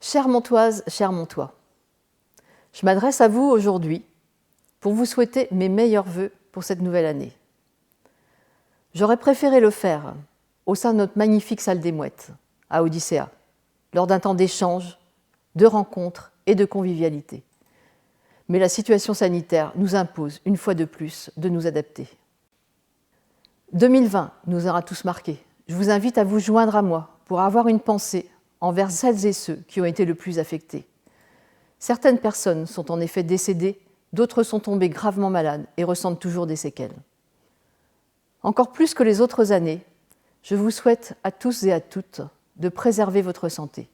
Chère Montoise, cher Montois, je m'adresse à vous aujourd'hui pour vous souhaiter mes meilleurs vœux pour cette nouvelle année. J'aurais préféré le faire au sein de notre magnifique salle des Mouettes, à Odyssea, lors d'un temps d'échange, de rencontres et de convivialité. Mais la situation sanitaire nous impose, une fois de plus, de nous adapter. 2020 nous aura tous marqués. Je vous invite à vous joindre à moi pour avoir une pensée envers celles et ceux qui ont été le plus affectés. Certaines personnes sont en effet décédées, d'autres sont tombées gravement malades et ressentent toujours des séquelles. Encore plus que les autres années, je vous souhaite à tous et à toutes de préserver votre santé.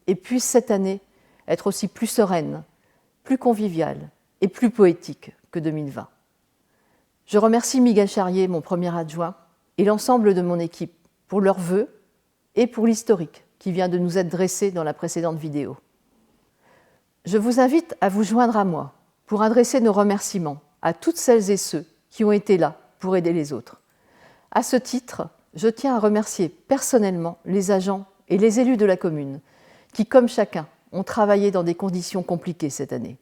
Et puisse cette année être aussi plus sereine, plus conviviale et plus poétique que 2020. Je remercie Miguel Charrier, mon premier adjoint, et l'ensemble de mon équipe pour leurs vœux et pour l'historique qui vient de nous être dressé dans la précédente vidéo. Je vous invite à vous joindre à moi pour adresser nos remerciements à toutes celles et ceux qui ont été là pour aider les autres. À ce titre, je tiens à remercier personnellement les agents et les élus de la commune qui, comme chacun, ont travaillé dans des conditions compliquées cette année.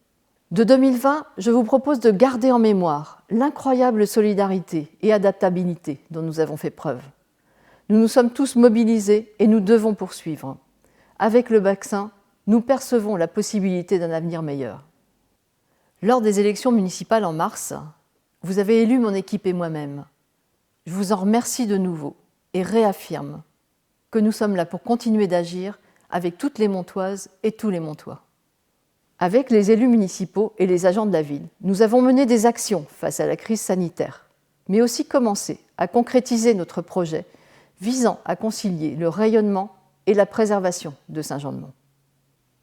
De 2020, je vous propose de garder en mémoire l'incroyable solidarité et adaptabilité dont nous avons fait preuve. Nous nous sommes tous mobilisés et nous devons poursuivre. Avec le vaccin, nous percevons la possibilité d'un avenir meilleur. Lors des élections municipales en mars, vous avez élu mon équipe et moi-même. Je vous en remercie de nouveau et réaffirme que nous sommes là pour continuer d'agir avec toutes les Montoises et tous les Montois. Avec les élus municipaux et les agents de la ville, nous avons mené des actions face à la crise sanitaire, mais aussi commencé à concrétiser notre projet visant à concilier le rayonnement et la préservation de Saint-Jean-de-Mont.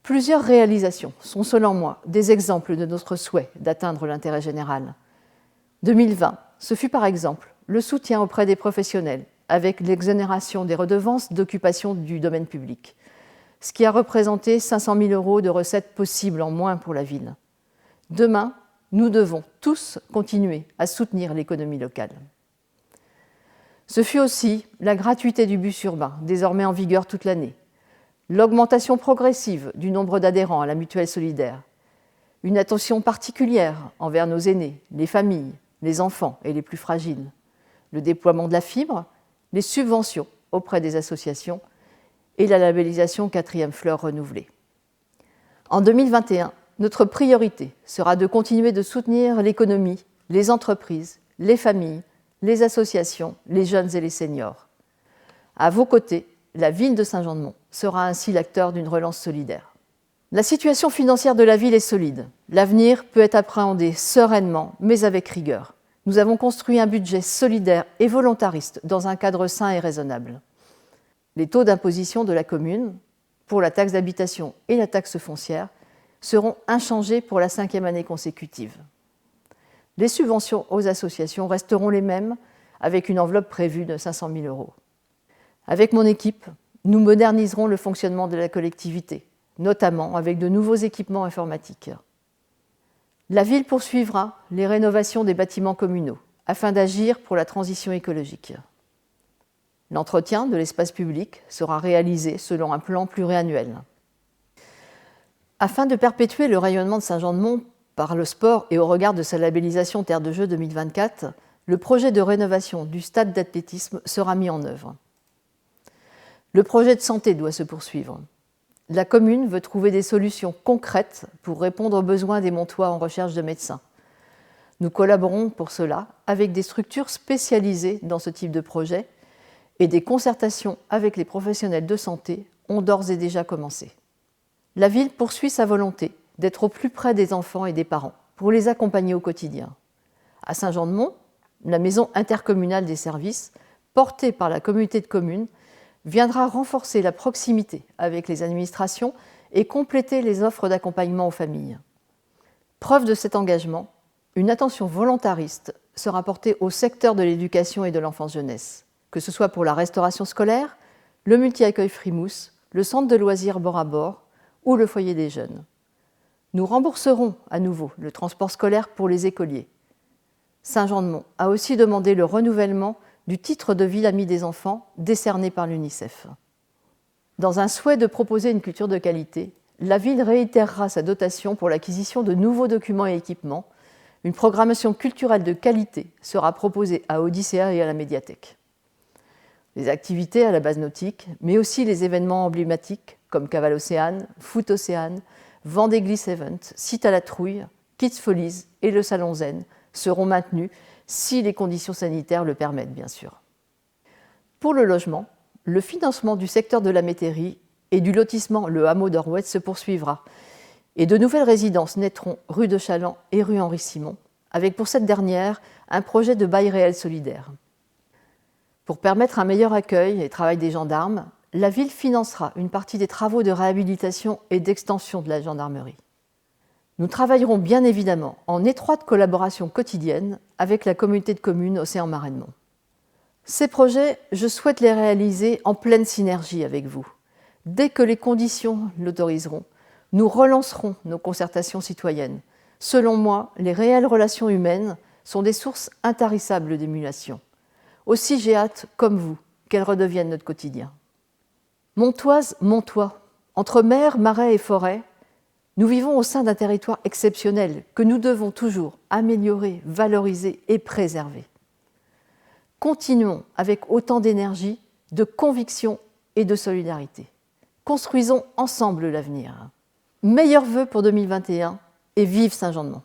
Plusieurs réalisations sont, selon moi, des exemples de notre souhait d'atteindre l'intérêt général. 2020, ce fut par exemple le soutien auprès des professionnels avec l'exonération des redevances d'occupation du domaine public, ce qui a représenté 500 000 € de recettes possibles en moins pour la ville. Demain, nous devons tous continuer à soutenir l'économie locale. Ce fut aussi la gratuité du bus urbain, désormais en vigueur toute l'année, l'augmentation progressive du nombre d'adhérents à la mutuelle solidaire, une attention particulière envers nos aînés, les familles, les enfants et les plus fragiles, le déploiement de la fibre, les subventions auprès des associations et la labellisation 4e fleur renouvelée. En 2021, notre priorité sera de continuer de soutenir l'économie, les entreprises, les familles, les associations, les jeunes et les seniors. À vos côtés, la ville de Saint-Jean-de-Mont sera ainsi l'acteur d'une relance solidaire. La situation financière de la ville est solide. L'avenir peut être appréhendé sereinement, mais avec rigueur. Nous avons construit un budget solidaire et volontariste dans un cadre sain et raisonnable. Les taux d'imposition de la commune, pour la taxe d'habitation et la taxe foncière, seront inchangés pour la 5e année consécutive. Les subventions aux associations resteront les mêmes, avec une enveloppe prévue de 500 000 €. Avec mon équipe, nous moderniserons le fonctionnement de la collectivité, notamment avec de nouveaux équipements informatiques. La ville poursuivra les rénovations des bâtiments communaux, afin d'agir pour la transition écologique. L'entretien de l'espace public sera réalisé selon un plan pluriannuel. Afin de perpétuer le rayonnement de Saint-Jean-de-Mont par le sport et au regard de sa labellisation Terre de Jeux 2024, le projet de rénovation du stade d'athlétisme sera mis en œuvre. Le projet de santé doit se poursuivre. La commune veut trouver des solutions concrètes pour répondre aux besoins des Montois en recherche de médecins. Nous collaborons pour cela avec des structures spécialisées dans ce type de projet et des concertations avec les professionnels de santé ont d'ores et déjà commencé. La ville poursuit sa volonté d'être au plus près des enfants et des parents pour les accompagner au quotidien. À Saint-Jean-de-Mont, la maison intercommunale des services, portée par la communauté de communes, viendra renforcer la proximité avec les administrations et compléter les offres d'accompagnement aux familles. Preuve de cet engagement, une attention volontariste sera portée au secteur de l'éducation et de l'enfance-jeunesse, que ce soit pour la restauration scolaire, le multi-accueil Frimousse, le centre de loisirs bord à bord ou le foyer des jeunes. Nous rembourserons à nouveau le transport scolaire pour les écoliers. Saint-Jean-de-Mont a aussi demandé le renouvellement du titre de ville amie des enfants décerné par l'UNICEF. Dans un souhait de proposer une culture de qualité, la ville réitérera sa dotation pour l'acquisition de nouveaux documents et équipements. Une programmation culturelle de qualité sera proposée à Odyssea et à la médiathèque. Les activités à la base nautique, mais aussi les événements emblématiques comme Cavale Océane, Foot Océane, Vendée Glisse Event, Site à la Trouille, Kids Folies et le Salon Zen seront maintenus si les conditions sanitaires le permettent, bien sûr. Pour le logement, le financement du secteur de la métairie et du lotissement Le Hameau d'Orouette se poursuivra, et de nouvelles résidences naîtront rue de Chaland et rue Henri-Simon, avec pour cette dernière un projet de bail réel solidaire. Pour permettre un meilleur accueil et travail des gendarmes, la ville financera une partie des travaux de réhabilitation et d'extension de la gendarmerie. Nous travaillerons bien évidemment en étroite collaboration quotidienne avec la communauté de communes Océan-Marennemont. Ces projets, je souhaite les réaliser en pleine synergie avec vous. Dès que les conditions l'autoriseront, nous relancerons nos concertations citoyennes. Selon moi, les réelles relations humaines sont des sources intarissables d'émulation. Aussi j'ai hâte, comme vous, qu'elles redeviennent notre quotidien. Montoise, Montois, entre mer, marais et forêt, nous vivons au sein d'un territoire exceptionnel que nous devons toujours améliorer, valoriser et préserver. Continuons avec autant d'énergie, de conviction et de solidarité. Construisons ensemble l'avenir. Meilleurs vœux pour 2021 et vive Saint-Jean-de-Mont.